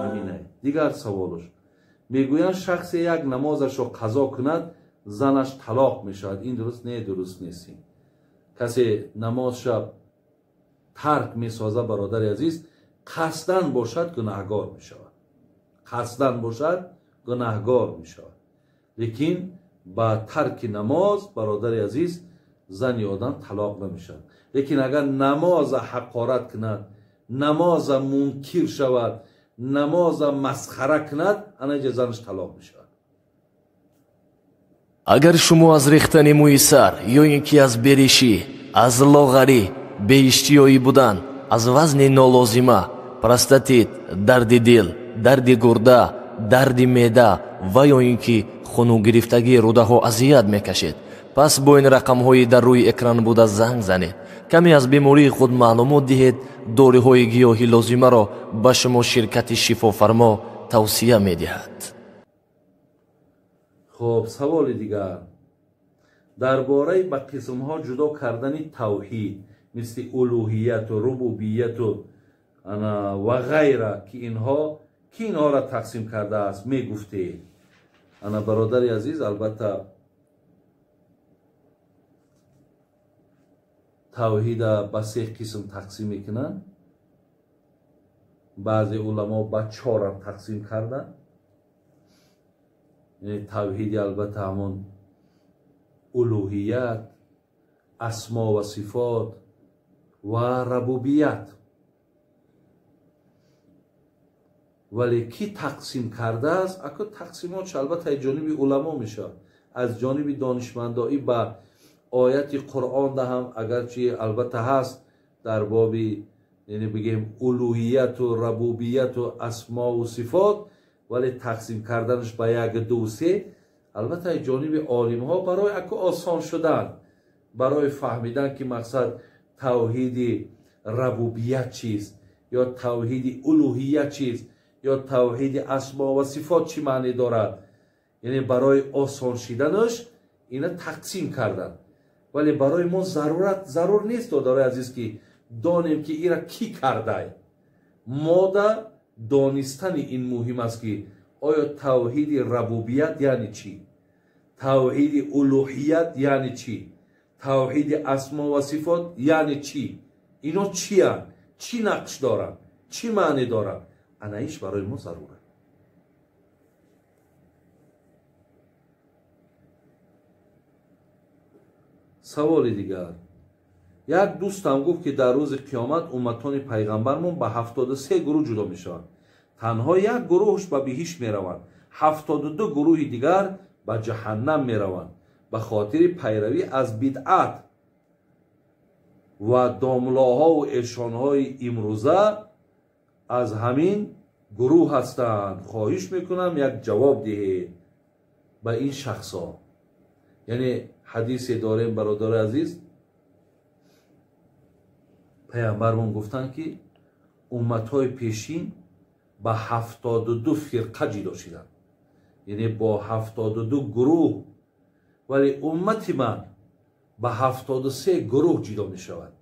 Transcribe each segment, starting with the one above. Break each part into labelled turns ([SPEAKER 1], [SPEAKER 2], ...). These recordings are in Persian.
[SPEAKER 1] همینه. دیگر سوالش میگویند شخص یک نمازش رو قضا کند زنش طلاق میشود. این درست نه؟ درست نیست. کسی نمازش ترک میسازه برادر عزیز، قصدن باشد گناهگار میشود. قصدن باشد گناهگار میشود. لیکن با ترک نماز برادر عزیز زن یا آدم طلاق نمیشود. لیکن اگر نماز حقارت کند، نماز منکر شود، نماز مسخره کند، آنجا زنش طلاق میشود.
[SPEAKER 2] اگر شما از ریختن موی سر یا اینکه از بریشی، از لاغری، بی‌اشتیایی بودن، از وزن نالازمه، پروستاتیت، درد دل، درد گرده، درد معده و یا اینکه خونو گرفتگی روده ها اذیت میکشید، پس با این رقم های در روی اکران بوده زنگ زنید. کمی از بیماری خود معلومات دهید. داروی های گیاهی لازمه را به شما شرکت شفافرما توصیه میدهد.
[SPEAKER 1] خب سوال دیگر درباره به قسم ها جدا کردن توحید مثل الوهیت و ربوبیت و غیره که اینها را تقسیم کرده است میگفته. انا برادر عزیز البته توحید به 3 قسم تقسیم میکنن. بعضی علما به 4 تقسیم کردن. توحید البته همون الوهیت، اسما و صفات و ربوبیت. ولی کی تقسیم کرده است؟ اکو تقسیمات البته از جانب علما میشه، از جانب دانشمندایی به آیت قرآن ده هم اگرچه البته هست در باب یعنی بگیم الوهیت و ربوبیت و اسما و صفات، ولی تقسیم کردنش به 1 2 3 البته از جانب عالم ها برای اکو آسان شدن، برای فهمیدن که مقصد توحید ربوبیت چیست یا توحید الوهیت چیست یا توحید اسما و صفات چی معنی دارد، یعنی برای آسان شدنش اینا تقسیم کردن. ولی برای ما ضرور نیست داداره عزیز که دانیم که اینا کی کرده. ما در دانستن این مهم است که آیا توحید ربوبیت یعنی چی، توحید الوهیت یعنی چی، توحید اسما و صفات یعنی چی، اینا چی هست، چی نقش دارن، چی معنی دارن. انایش برای ما ضروره. سوال دیگر یک دوستم گفت که در روز قیامت امتان پیغمبرمون به 73 گروه جدا میشوند. تنها یک گروهش به بهشت میروند، 72 گروه دیگر به جهنم میروند به خاطر پیروی از بدعت و داملاها و ارشانهای امروزه از همین گروه هستند. خواهش میکنم یک جواب دهید به این شخصا. یعنی حدیثی داریم برادر عزیز، پیامبرمون گفتن که امتهای پیشین با 72 فرقه جدا شدند، یعنی با 72 گروه، ولی امت من با 73 گروه جدا می شود.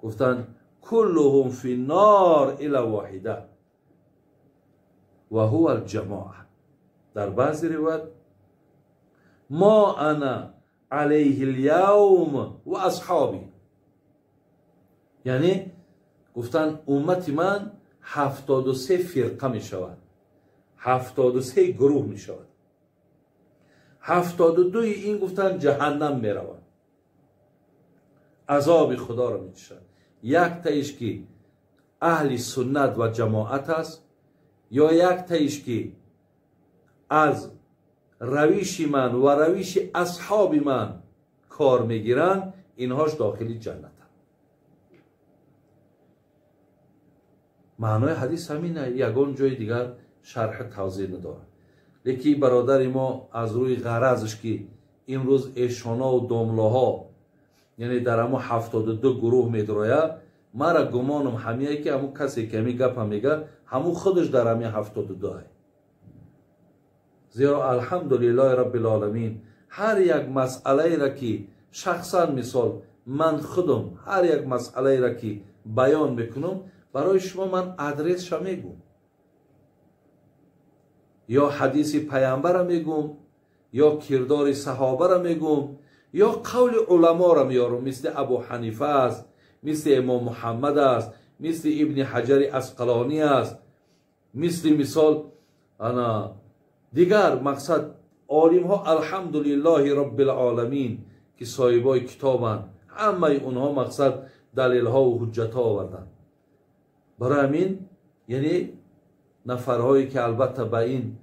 [SPEAKER 1] گفتن کلهم فی النار الا واحده و هو الجماعه. در بعضی روایت ما انا علیه الیوم و اصحابی، یعنی گفتن امت من 73 فرقه می شود، 73 گروه می شود. 72 این گفتن جهنم می روند، عذاب خدا را می کشند. یک تایش که اهل سنت و جماعت است، یا یک تایش که از رویش من و رویش اصحاب من کار میگیرن، اینهاش داخلی جنت. معنای حدیث همینه، یگان جای دیگر شرح توضیح نداره. لیکن برادر ما از روی غرضش که امروز ایشانا و داملاها یعنی در همو 72 گروه میدراید، مرا گمانم همیه که همو کسی که همی گپ هم میگه همو خودش در همی 72 هست. زیرا الحمدلله رب العالمین هر یک مسئله را که شخصا مثال من خودم هر یک مسئله را که بیان میکنم برای شما من ادرس را میگم، یا حدیث پیامبر را میگم، یا کردار صحابه را میگم، یا قول علما را میارم، مثل ابو حنیفه است، مثل امام محمد است، مثل ابن حجر اسقلانی است، مثال انا دیگر مقصد عالم ها الحمدلله رب العالمین که صاحبای کتابند، همه اونها مقصد دلیل ها و حجت ها آوردن. برای همین یعنی نفرهایی که البته به این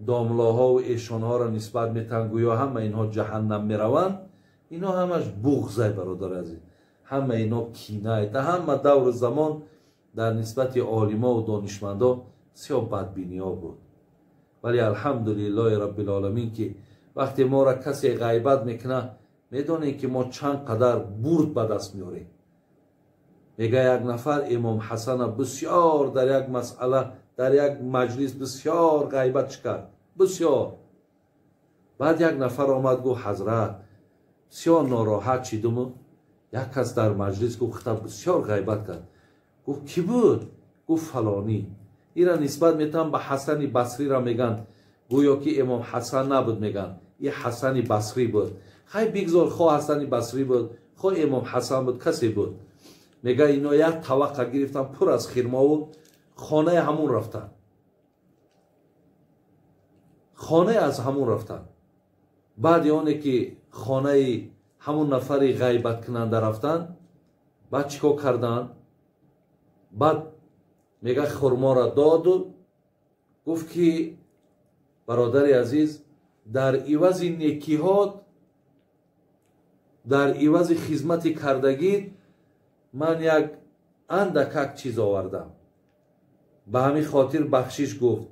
[SPEAKER 1] داملاها و ایشانها را نسبت میتن گویا همه اینها جهنم میروند، اینا همش بغضه برادر عزیز، همه اینا کینه، تا همه دور زمان در نسبت عالما و دانشمندا سیاه بدبینی ها بود. ولی الحمدلله رب العالمین که وقتی ما را کسی غیبت میکنه میدونه که ما چند قدر برد به دست میاریم. میگه یک نفر امام حسن بسیار در یک مسئله در یک مجلس بسیار غیبت کرد، بسیار. بعد یک نفر آمد گفت حضرت بسیار ناراحت شدم، یک کس در مجلس گفت بسیار غیبت کرد. گفت کی بود؟ گفت فلانی. این را نسبت میتن به حسن بصری را میگن، گویا که امام حسن نبود، میگن این حسن بصری بود. خیلی بگذار، خواه حسن بصری بود خواه امام حسن بود، کسی بود. میگه اینا یک طبق گرفتن پر از خرما و خانه همون رفتن، خانه از همون رفتن. بعد یعنی که خانه همون نفری غیبت کننده رفتن، بعد چیکار کردن؟ بعد میگه خرما را داد و گفت که برادر عزیز در عوض نیکیات، در عوض خدمت کردگی من یک اندک چیز آوردم، به همین خاطر بخشش گفت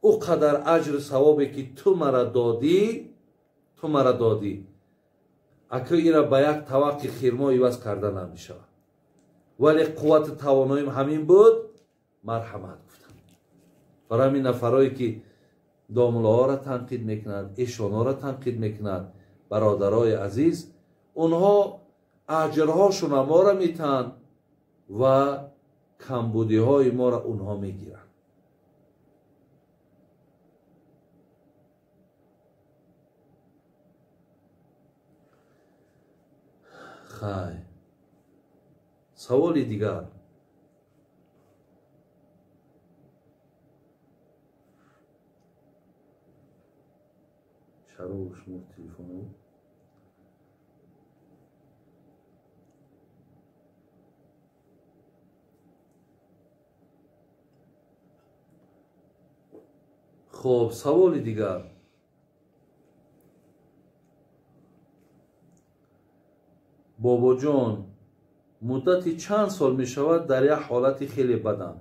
[SPEAKER 1] او قدر اجر ثوابی که تو مرا دادی اکو ایرا به یک طبق خرما عوض کرده نمیشه، ولی قوت تواناییم همین بود، مرحمت گفتم. برای همین نفرایی که داملاها را تنقید میکنند، ایشانها را تنقید میکنند، برادرای عزیز، اونها اجرهاشون ما را میتن و کمبودی های ما را اونها میگیرن. خیلی سوالی دیگر. چرا شما تلفن خب سوالی دیگر. بابا جان مدتی چند سال می شود در یک حالت خیلی بدم،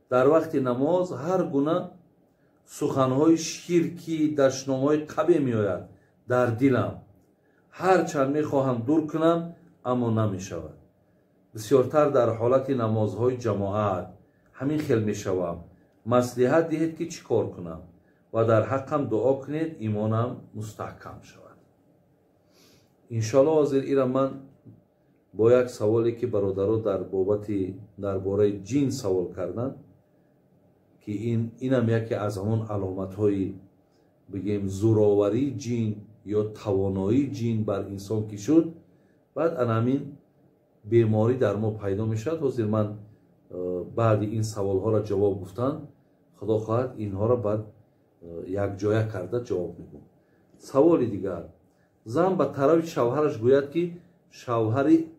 [SPEAKER 1] در وقت نماز هر گونه سخنهای شرکی دشنامهای قبیح می آید در دلم، هرچند می خواهم دور کنم اما نمی شود. بسیارتر در حالت نمازهای جماعت همین خیلی می شوم. مصلحت دهید که چی کار کنم و در حقم دعا کنید ایمانم مستحکم شود. انشالله حاضر ایرا من با یک سوالی که برادرها در بابت درباره جین سوال کردن که اینم یکی از همون علامت های بگیم زوراوری جین یا توانایی جین بر انسان که شد، بعد همین بیماری در ما پیدا می شد. حاضر من بعد این سوال ها را جواب گفتن، خدا خواهد اینها را بعد یک جایه کرده جواب میگم. سوال دیگر. زن به طرف شوهرش گوید که شوهری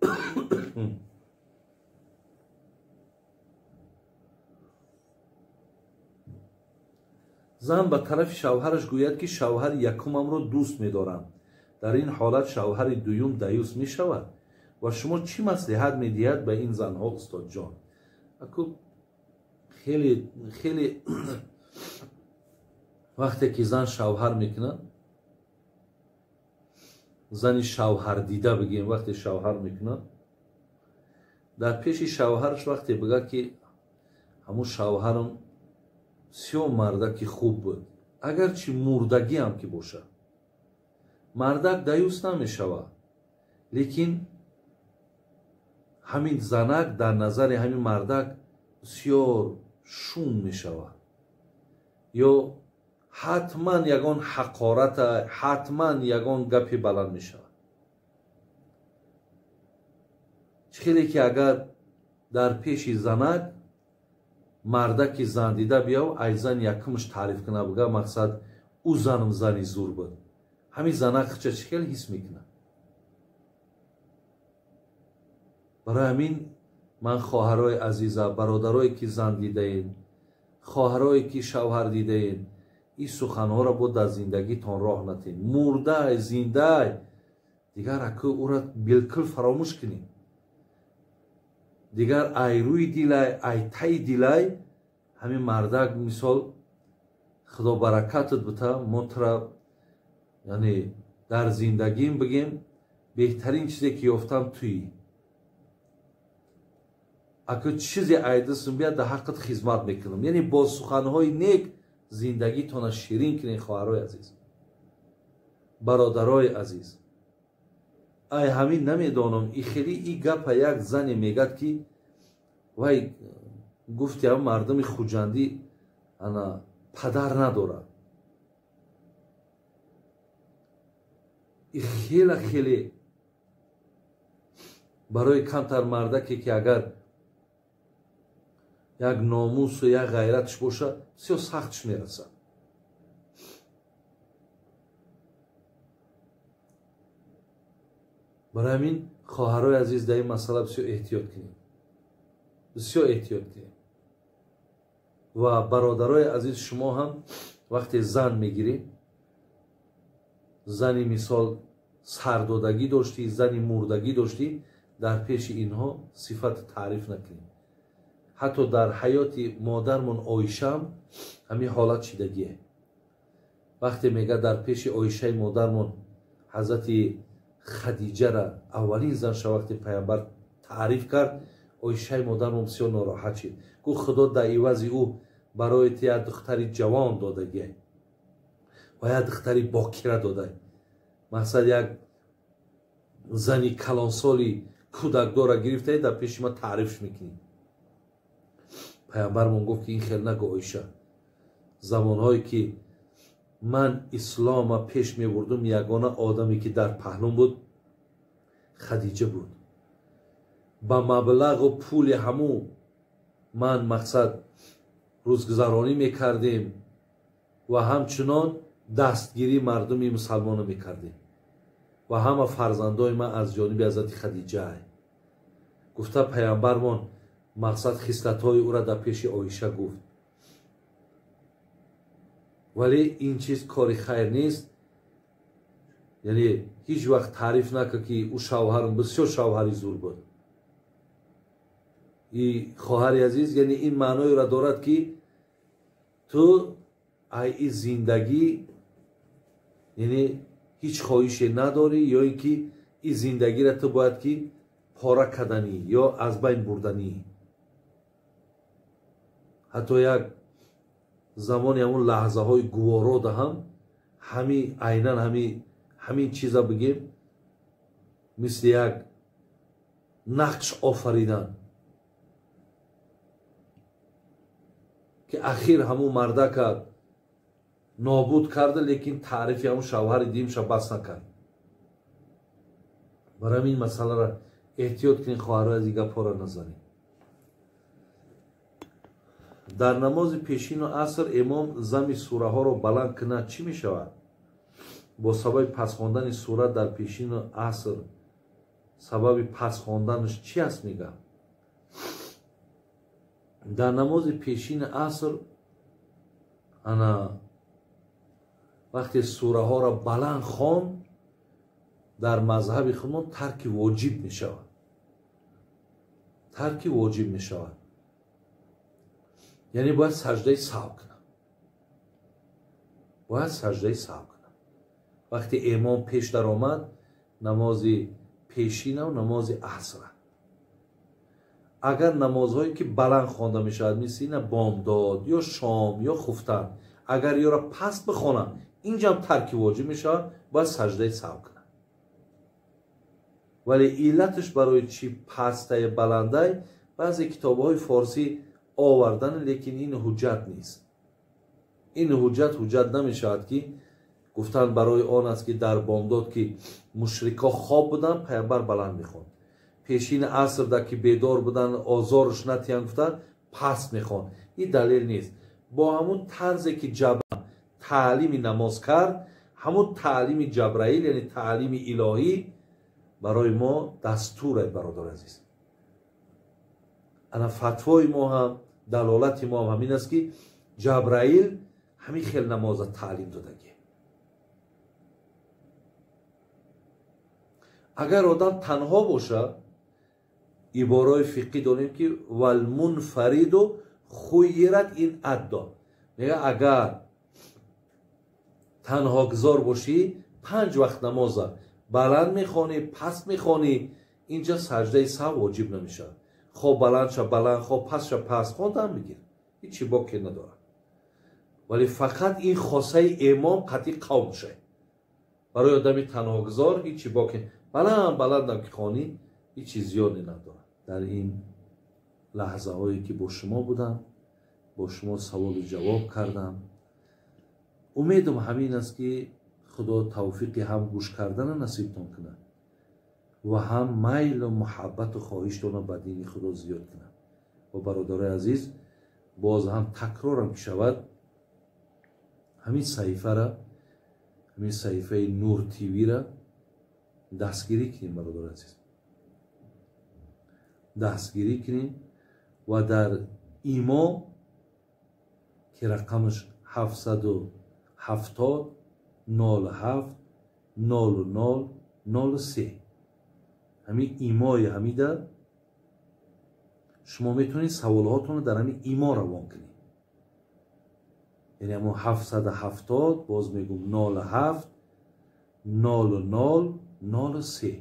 [SPEAKER 1] زن به طرف شوهرش گوید که شوهر یکمم را دوست می‌دارم، در این حالت شوهر دویم دیوس می شود و شما چی مصلحت می‌دهید به این زنها استاد جان؟ اکو خیلی وقتی که زن شوهر میکنه، زنی شوهر دیده بگیم، وقتی شوهر میکنه در پیش شوهرش وقتی بگه که همون شوهرم سیو مردک خوب بود، اگرچه مردگی هم که باشه، مردک دیوس نمی شود، لیکن ҳамин занак дар назари ҳамин мардак бисёр шум мешавад ё ҳатман ягон ҳақората, ҳатман ягон гапи баланд мешавад. хеле ки агар дар пеши занак мардаки зандида бияв ай зан якумш таъриф кина бига мақсад ӯ занм зани зур буд, ҳамин занак хича чӣ хел ҳис мекунад? барои ҳамин ман хоҳарои азиза, бародарое ки зан дидаед, хоҳарое ки шавҳар дидаед, ин суханҳоро бо дар зиндагитон роҳ натед. Мурдай, зиндай, дигар аку ӯро билкул фаромӯш кунед. дигар ай рӯи дилай, ай таи дилай, ҳамин мардак мисол худо баракатат бита, мо тра яъне дар зиндагим бигем беҳтарин чизе ки ёфтам туӣ. аку чизе айдастм бияд дар ҳаққат хизмат мекунам. яъне бо суханҳои нек зиндагитона ширин кунед. хоҳарои азиз, бародарои азиз, ай ҳамин намедонам и хеле и гапа як зане мегад ки вай гуфти ҳам мардуми хуҷандӣ ана падар надорад. и хеле хеле барои камтар мардаке ки агар як номусу як ғайратш бошад бисёр сахтш мерасад. барои ҳамин хоҳарои азиз дар ин масъала бисёр эҳтиёт кунем, бисёр эҳтиёт кунем. ва бародарои азиз, шумо ҳам вақте зан мегиред, зани мисол сардодагӣ доштӣ, зани мурдагӣ доштӣ, дар пеши инҳо сифат таъриф накунед. ҳатто дар ҳаёти модармон Оишам ҳамин ҳолат шидагие. вақте мегӯяд дар пеши Оишаи модармон ҳазрати хадиҷара аввалин занша вақте паямбар таъриф кард, Оишаи модармон бисёр нороҳат шид. гуфт худо дар ивази ӯ барои як духтари ҷавон додагие ва як духтари бокира додай. мақсад як зани калонсоли кӯдакдора гирифтаи дар пеши ма таърифш мекунӣ. паямбармон гуфт ки ин хел нагӯ Оиша. замонҳое ки ман ислома пеш мебурдум, ягона одаме ки дар паҳлум буд Хадиҷа буд. ба маблағу пули ҳаму ман мақсад рӯзгузаронӣ мекардем ва ҳамчунон дастгирии мардуми мусалмоно мекардем ва ҳама фарзандои ман аз ҷониби ҳазрати Хадиҷа. гуфта паямбармон мақсад хислатҳои ӯро дар пеши Оиша гуфт. вале ин чиз кори хайр нест. яъне ҳеҷ вақт таъриф накард ки ӯ шавҳарам бисёр шавҳари зур буд. и хоҳари азиз, яъне ин маъноеро дорад ки ту ай и зиндагӣ яъне ҳеҷ хоҳише надорӣ, ё ин ки и зиндагиро ту бояд ки пора каданӣ ё аз байн бурданӣ. ҳатто як замони ҳамун лаҳзаҳои гуворо даҳам ҳамин айнан ҳамин чиза бигем мисли як нақш офаридан ки ахир ҳамун мардака нобуд карда, лекин таърифи ҳамун шавҳари димша бас накард. барои ҳамин масъаларо эҳтиёт кунед, хоҳарои аз ин гапҳоро назанед. дар намози пешину аср имом зами сураҳоро баланд кунад чӣ мешавад? бо сабаби пасхондани сура дар пешину аср сабаби пасхонданаш чӣ аст мегӯям? дар намози пешини аср ана вақте сураҳоро баланд хонд дар мазҳаби худмон тарки воҷиб мешавад. тарки воҷиб мешавад, яъне бояд саҷдаи саҳв кунад. бояд саҷдаи саҳв кунад. вақте имом пеш даромад, намози пешинав намози асра. агар намозҳое ки баланд хонда мешавад, мисли ина бомдод ё шом ё хуфтан, агар ёро паст бихонам, инҷам тарки воҷиб мешавад, бояд саҷдаи саҳв кунад. ولی علتش برای چی پسته بلنده بعضی کتاب‌های فارسی آوردن، لیکن این حجت نیست. این حجت نمیشود که گفتن برای آن است که در بامداد که مشرکا خواب بودن پیامبر بلند میخوند، پیشین عصر در که بیدار بودن آزارش نتیان گفتن پست میخوند. این دلیل نیست. با همون طرزی که جبرائیل تعلیم نماز کرد، همون تعلیم جبرائیل یعنی تعلیم الهی برای ما دستوره. برادر عزیز، انا فتوای ما هم دلالت ما هم همین است که جبرائیل همین خیل نماز تعلیم دادگی. اگر آدم تنها باشه، عبارای فقهی داریم که والمنفرد خیرت این ادا، میگه اگر تنها گذار باشی 5 وقت نماز بلند میخوانی، پس میخوانی، اینجا سجده سهو واجب نمیشه. خواه بلند شد بلند، خواه پس شد پس، خواندن بگیر، هیچی باکی نداره. ولی فقط این خاصه امام قطعی قول شه. برای آدمی تنها گذار هیچی باکی بلندم که خوانی هیچی زیادی نداره. در این لحظه هایی که با شما بودم، با شما سوال جواب کردم، امیدم همین است که خدا توفیق هم گوش کردن نصیبتون کنه و هم میل و محبت و خواهشتون به دین خدا زیاد کنه. و برادر عزیز، باز هم تکرارم که شود، همین صحیفه را، همین صحیفه نور تیوی را دستگیری کنیم. برادر عزیز، دستگیری کنیم و در ایما که رقمش 770 07 00 03 همین ایمای همیده شما میتونید سوالهاتون رو در همین ایما روان کنید. یعنی همون 770 باز میگم 07 00 03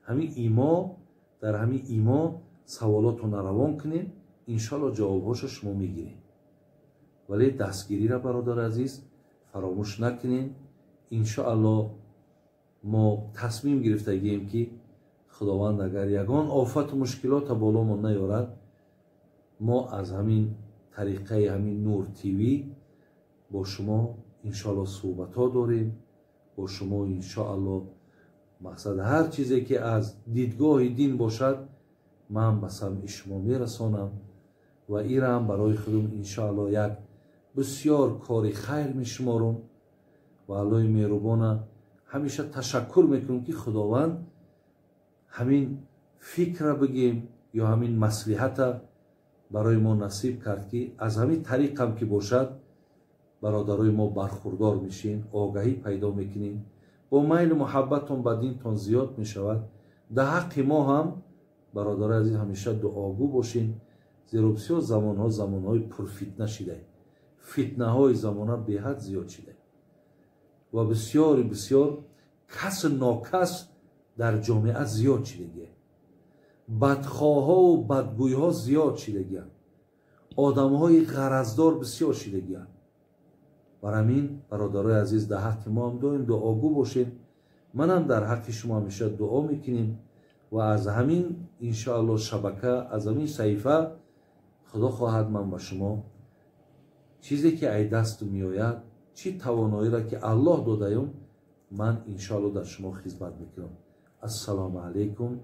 [SPEAKER 1] همین ایما، در همین ایما سوالاتون رو روان کنید، انشالله جوابهاش شما میگیرید. ولی دستگیری را برادر عزیز فراموش نکنین. انشاءالله ما تصمیم گرفتگیم که خداوند اگر یگان آفت و مشکلات بالا ما نیارد، ما از همین طریقه همین نور تیوی با شما انشاءالله صحبت ها داریم. با شما انشاءالله مقصد هر چیزی که از دیدگاه دین باشد من به سمع شما میرسانم و این را هم برای خودم انشاءالله یک بسیار کاری خیر میشمارم و الله مهربان همیشه تشکر میکنم که خداوند همین فکر را بگیم یا همین مصلحت برای ما نصیب کرد که از همین طریق هم که باشد برادرای ما برخوردار میشین، آگاهی پیدا میکنین، با میل و محبتتون به دینتون زیاد میشود. در حق ما هم برادر عزیز همیشه دعاگو باشین، زیرا بسیار زمانهای پرفتنه شده، فتنه های زمانه به حد زیاد شده و بسیار کس ناکس در جامعه زیاد شده، بدخواه ها و بدگوی ها زیاد شده، آدم های غرضدار بسیار شده. برای همین برادرای عزیز در حق ما هم دعاگو باشین. من هم در حق شما همیشه دعا میکنیم و از همین انشاءالله شبکه، از همین صحیفه خدا خواهد من با شما چیزی که ای دست میآید، چی توانایی را که الله دادهیم، من انشاءالله در شما خدمت میکنم. السلام علیکم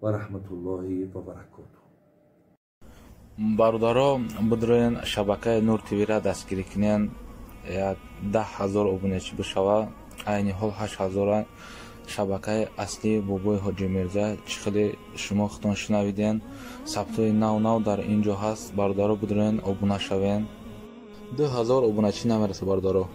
[SPEAKER 1] و رحمت الله و برکاته.
[SPEAKER 3] برادرها بدرین شبکه نور تیوی را دستگیری کنین، 10,000 обунечи бишава, айни ҳол 8,000 шабакаи аслии бобои ҳоҷи мирза. чӣ хеле шумо худтон шунавиден, сабтҳои нав дар ин ҷо ҳаст. бародаро бидурен обуна шавен. 2,000 обуначӣ намераса бародаро.